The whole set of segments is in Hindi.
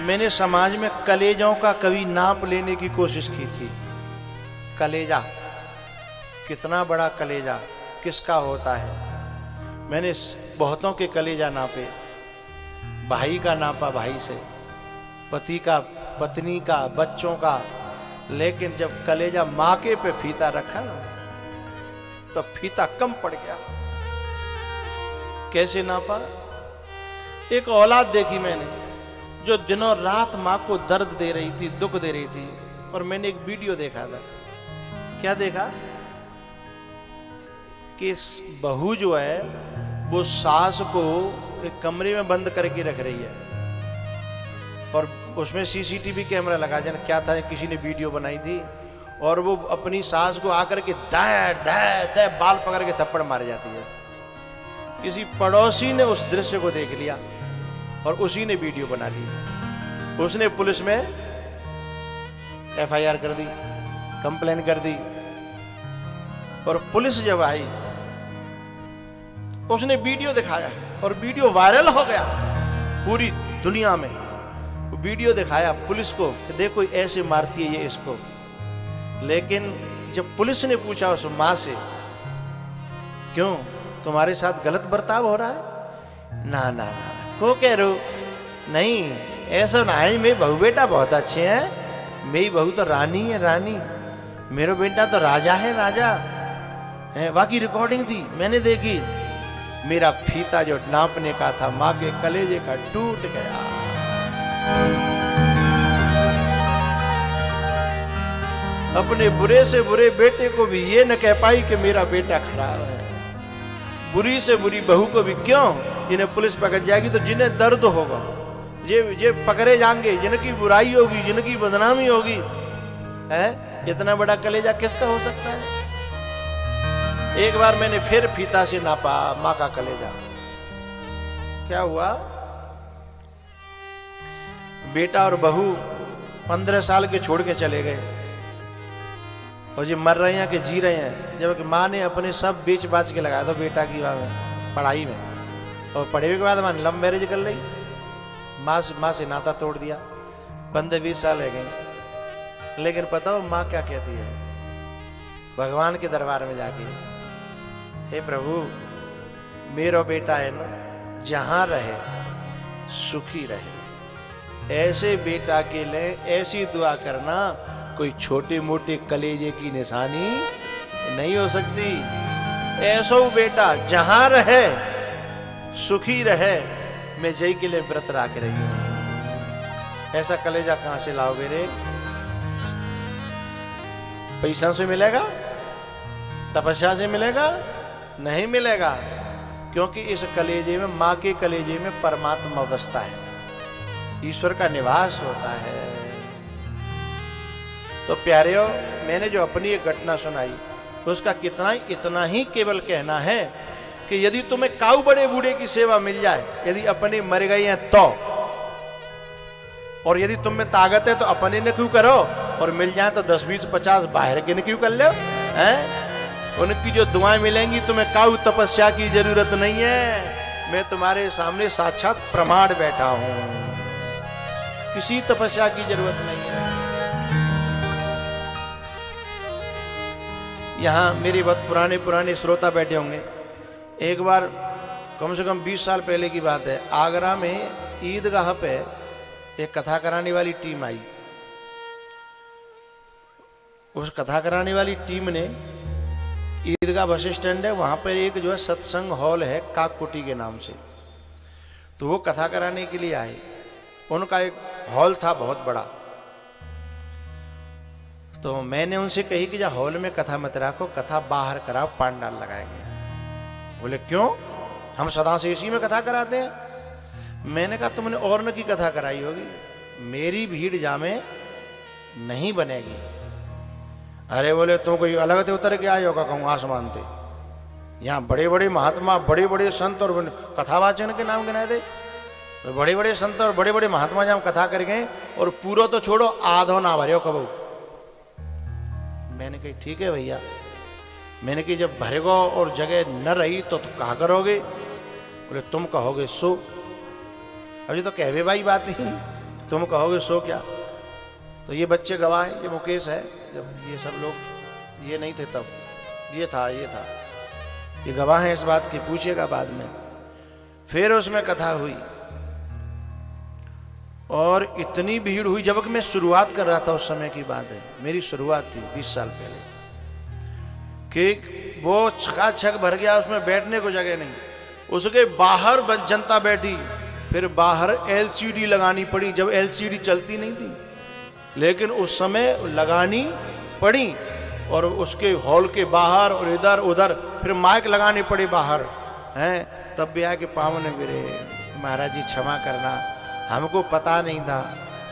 मैंने समाज में कलेजों का कभी नाप लेने की कोशिश की थी। कलेजा, कितना बड़ा कलेजा किसका होता है। मैंने बहुतों के कलेजा नापे, भाई का नापा भाई से, पति का, पत्नी का, बच्चों का, लेकिन जब कलेजा माके पे फीता रखा ना तो फीता कम पड़ गया। कैसे नापा? एक औलाद देखी मैंने जो दिनों रात मां को दर्द दे रही थी, दुख दे रही थी। और मैंने एक वीडियो देखा था। क्या देखा कि बहू जो है वो सास को एक कमरे में बंद करके रख रही है और उसमें सीसीटीवी कैमरा लगा, जाने क्या था, किसी ने वीडियो बनाई थी। और वो अपनी सास को आकर के दे दे दे बाल पकड़ के थप्पड़ मार जाती है। किसी पड़ोसी ने उस दृश्य को देख लिया और उसी ने वीडियो बना ली। उसने पुलिस में एफआईआर कर दी, कंप्लेन कर दी। और पुलिस जब आई उसने वीडियो दिखाया और वीडियो वायरल हो गया पूरी दुनिया में। वीडियो दिखाया पुलिस को कि देखो ऐसे मारती है ये इसको। लेकिन जब पुलिस ने पूछा उस मां से, क्यों तुम्हारे साथ गलत बर्ताव हो रहा है? ना ना ना को कह रो नहीं, ऐसा ना है, मेरे बहू बेटा बहुत अच्छे हैं, मेरी बहू तो रानी है रानी, मेरा बेटा तो राजा है राजा है। बाकी रिकॉर्डिंग थी मैंने देखी, मेरा फीता जो नापने का था माँ के कलेजे का टूट गया। अपने बुरे से बुरे बेटे को भी ये न कह पाई कि मेरा बेटा खराब है। बुरी से बुरी बहू को भी, क्यों, जिन्हें पुलिस पकड़ जाएगी तो जिन्हें दर्द होगा, ये पकड़े जाएंगे, जिनकी बुराई होगी, जिनकी बदनामी होगी, है इतना बड़ा कलेजा किसका हो सकता है। एक बार मैंने फिर फीता से नापा मां का कलेजा। क्या हुआ, बेटा और बहू 15 साल के छोड़ के चले गए और ये मर रहे हैं कि जी रहे हैं, जबकि माँ ने अपने सब बेच बाच के लगाया था बेटा की पढ़ाई में। और पढ़े के बाद माँ लव मैरिज कर ली, माँ से नाता तोड़ दिया, 15-20 साल रह गए। लेकिन पता हो माँ क्या कहती है भगवान के दरबार में जाके, हे प्रभु मेरा बेटा है ना, जहां रहे सुखी रहे, ऐसे बेटा के लिए ऐसी दुआ करना, कोई छोटे मोटे कलेजे की निशानी नहीं हो सकती। ऐसा बेटा जहां रहे सुखी रहे, मैं जय के लिए व्रत रख रही हूं। ऐसा कलेजा कहां से लाओगे रे? पैसा से मिलेगा? तपस्या से मिलेगा? नहीं मिलेगा, क्योंकि इस कलेजे में, मां के कलेजे में परमात्मा बसता है, ईश्वर का निवास होता है। तो प्यारेओ, मैंने जो अपनी एक घटना सुनाई उसका इतना ही केवल कहना है कि यदि तुम्हें काऊ बड़े बूढ़े की सेवा मिल जाए, यदि अपने मर गए हैं तो, और यदि तुम में ताकत है तो अपने ने क्यों करो, और मिल जाए तो 10-20-50 बाहर के ने क्यों कर लो, हैं? उनकी जो दुआएं मिलेंगी तुम्हें काऊ तपस्या की जरूरत नहीं है। मैं तुम्हारे सामने साक्षात प्रमाण बैठा हूं, किसी तपस्या की जरूरत नहीं है। यहां मेरे बहुत पुराने श्रोता बैठे होंगे। एक बार कम से कम 20 साल पहले की बात है, आगरा में ईदगाह पे एक कथा कराने वाली टीम आई। उस कथा कराने वाली टीम ने, ईदगाह बस स्टैंड है, वहां पर एक जो है सत्संग हॉल है काककुटी के नाम से, तो वो कथा कराने के लिए आए। उनका एक हॉल था बहुत बड़ा। तो मैंने उनसे कही कि जा हॉल में कथा मत रखो, कथा बाहर कराओ, पांडाल लगाएंगे। बोले क्यों, हम सदा से इसी में कथा कराते हैं। मैंने कहा तुमने और न की कथा कराई होगी, मेरी भीड़ जामे नहीं बनेगी। अरे बोले तुम कोई अलग से उतर के आए होगा कहूँ आसमान थे, यहाँ बड़े बड़े महात्मा, बड़े बड़े संत और कथावाचन के नाम गिनाए थे, तो बड़े बड़े संत और बड़े बड़े महात्मा जहाँ कथा कर गए, और पूरा तो छोड़ो आधो ना भरे हो कबू। मैंने कही ठीक है भैया। मैंने कही जब भरेगो और जगह न रही तो कहा करोगे? बोले तुम कहोगे सो। अभी तो कहवे भाई बात ही, तुम कहोगे सो क्या। तो ये बच्चे गवाह हैं, ये मुकेश है, जब ये सब लोग ये नहीं थे तब ये था ये गवाह हैं इस बात की, पूछेगा बाद में। फिर उसमें कथा हुई और इतनी भीड़ हुई, जबकि मैं शुरुआत कर रहा था, उस समय की बात है, मेरी शुरुआत थी 20 साल पहले, कि वो छकाछक भर गया, उसमें बैठने को जगह नहीं, उसके बाहर जनता बैठी। फिर बाहर एलसीडी लगानी पड़ी, जब एलसीडी चलती नहीं थी, लेकिन उस समय लगानी पड़ी, और उसके हॉल के बाहर और इधर उधर फिर माइक लगाने पड़े बाहर हैं। तब भी आके पावन मेरे महाराज जी क्षमा करना, हमको पता नहीं था।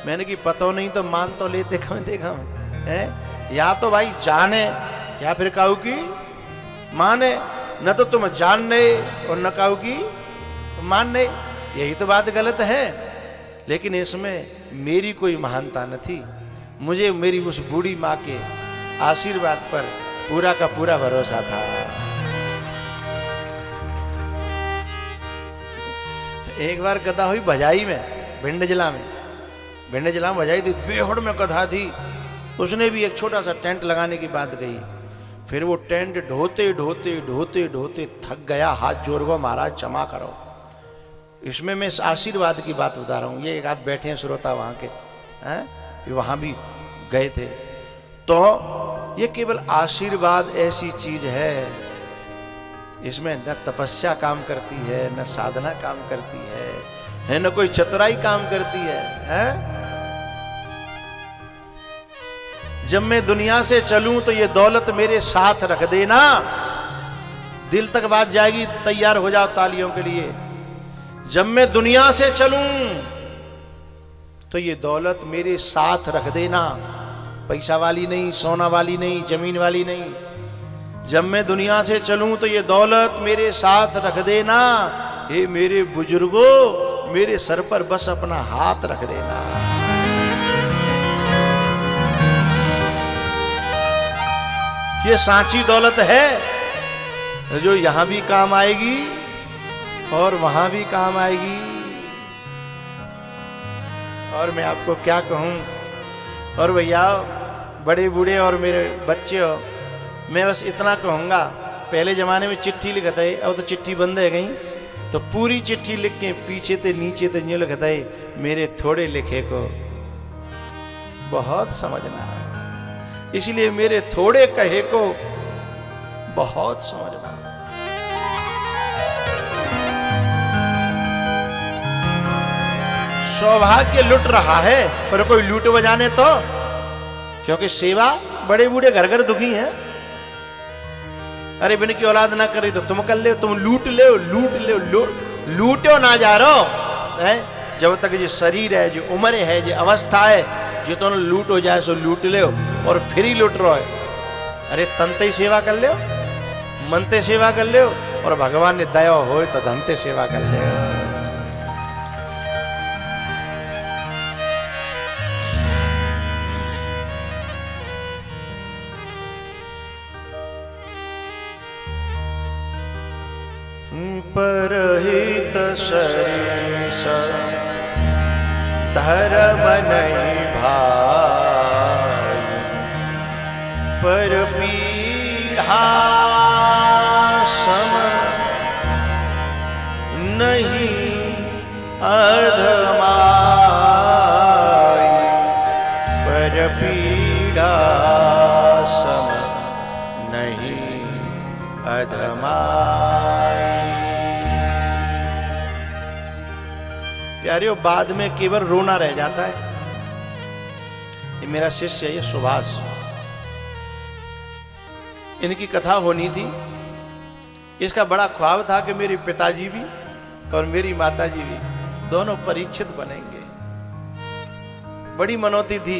मैंने कि पता नहीं तो मान तो लेते कम से कम है, या तो भाई जाने या फिर कहू की माने, न तो तुम जानने और न कहू की मानने, यही तो बात गलत है। लेकिन इसमें मेरी कोई महानता न थी, मुझे मेरी उस बूढ़ी माँ के आशीर्वाद पर पूरा का पूरा भरोसा था। एक बार कथा हुई भजाई में, भिंड जिला में भजाई थी, बेहड़ में कथा थी। उसने भी एक छोटा सा टेंट लगाने की बात कही। फिर वो टेंट ढोते ढोते ढोते ढोते थक गया, हाथ जोड़ को महाराज क्षमा करो। इसमें मैं आशीर्वाद की बात बता रहा हूँ, ये एक आध बैठे हैं श्रोता वहां के हैं, वहां भी गए थे। तो ये केवल आशीर्वाद ऐसी चीज है, इसमें न तपस्या काम करती है, न साधना काम करती है न कोई चतुराई काम करती है? जब मैं दुनिया से चलूं तो ये दौलत मेरे साथ रख देना, दिल तक बात जाएगी, तैयार हो जाओ तालियों के लिए। जब मैं दुनिया से चलूं तो ये दौलत मेरे साथ रख देना, पैसा वाली नहीं, सोना वाली नहीं, जमीन वाली नहीं। जब मैं दुनिया से चलूं तो ये दौलत मेरे साथ रख देना। हे मेरे बुजुर्गों, मेरे सर पर बस अपना हाथ रख देना। ये सांची दौलत है जो यहां भी काम आएगी और वहां भी काम आएगी। और मैं आपको क्या कहूं, और भैया बड़े बूढ़े और मेरे बच्चे हो, मैं बस इतना कहूंगा, पहले जमाने में चिट्ठी लिखता है, अब तो चिट्ठी बंद है कहीं, तो पूरी चिट्ठी लिख के पीछे ते नीचे ते यूं लिखता है, मेरे थोड़े लिखे को बहुत समझना है, इसलिए मेरे थोड़े कहे को बहुत समझना। सौभाग्य लुट रहा है, पर कोई लूट बजाने तो, क्योंकि सेवा बड़े बूढ़े घर घर दुखी हैं। अरे बिन की औलाद ना करी तो तुम कर ले, तुम लूट ले, लूटो ना जा रहो है। जब तक जो शरीर है, जो उम्र है, जो अवस्था है, जो तुम लूट हो जाए सो लूट ले, और फिर ही लूट रहो है। अरे तनते ही सेवा कर ले, मनते सेवा कर ले, और भगवान ने दया हो तो धनते सेवा कर ले। परहित शरीर धर्म नहीं भाई, पर पीढ़ा सम नहीं अधमाई, पर पीढ़ा सम नहीं अधमाई। प्यारियों, बाद में केवल रोना रह जाता है। ये मेरा शिष्य है, ये सुभाष, इनकी कथा होनी थी। इसका बड़ा ख्वाब था कि मेरे पिताजी भी और मेरी माताजी भी दोनों परीक्षित बनेंगे, बड़ी मनौती थी।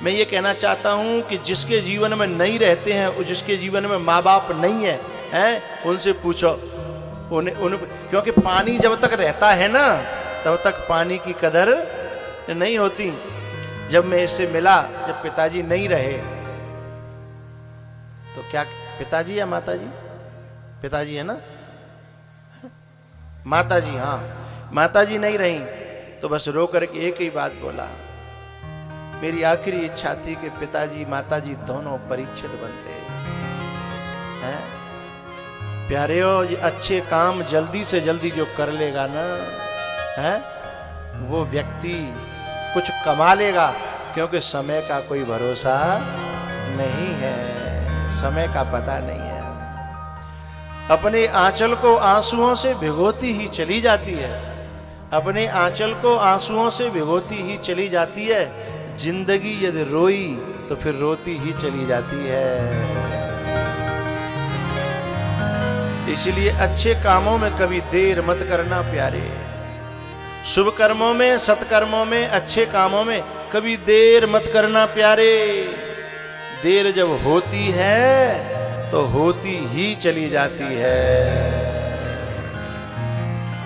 मैं ये कहना चाहता हूं कि जिसके जीवन में नहीं रहते हैं, जिसके जीवन में माँ बाप नहीं है, हैं, उनसे पूछो क्योंकि पानी जब तक रहता है ना, तब तक पानी की कदर नहीं होती। जब मैं इससे मिला, जब पिताजी नहीं रहे, तो क्या पिताजी या माताजी? पिताजी है ना, माताजी, हाँ, माताजी नहीं रही, तो बस रो करके एक ही बात बोला, मेरी आखिरी इच्छा थी कि पिताजी माताजी दोनों परीक्षित बनते हैं। प्यारे हो, ये अच्छे काम जल्दी से जल्दी जो कर लेगा ना है, वो व्यक्ति कुछ कमा लेगा, क्योंकि समय का कोई भरोसा नहीं है, समय का पता नहीं है। अपने आंचल को आंसुओं से भिगोती ही चली जाती है, अपने आंचल को आंसुओं से भिगोती ही चली जाती है। जिंदगी यदि रोई तो फिर रोती ही चली जाती है। इसलिए अच्छे कामों में कभी देर मत करना प्यारे, शुभ कर्मों में, सत्कर्मों में, अच्छे कामों में कभी देर मत करना प्यारे। देर जब होती है तो होती ही चली जाती है।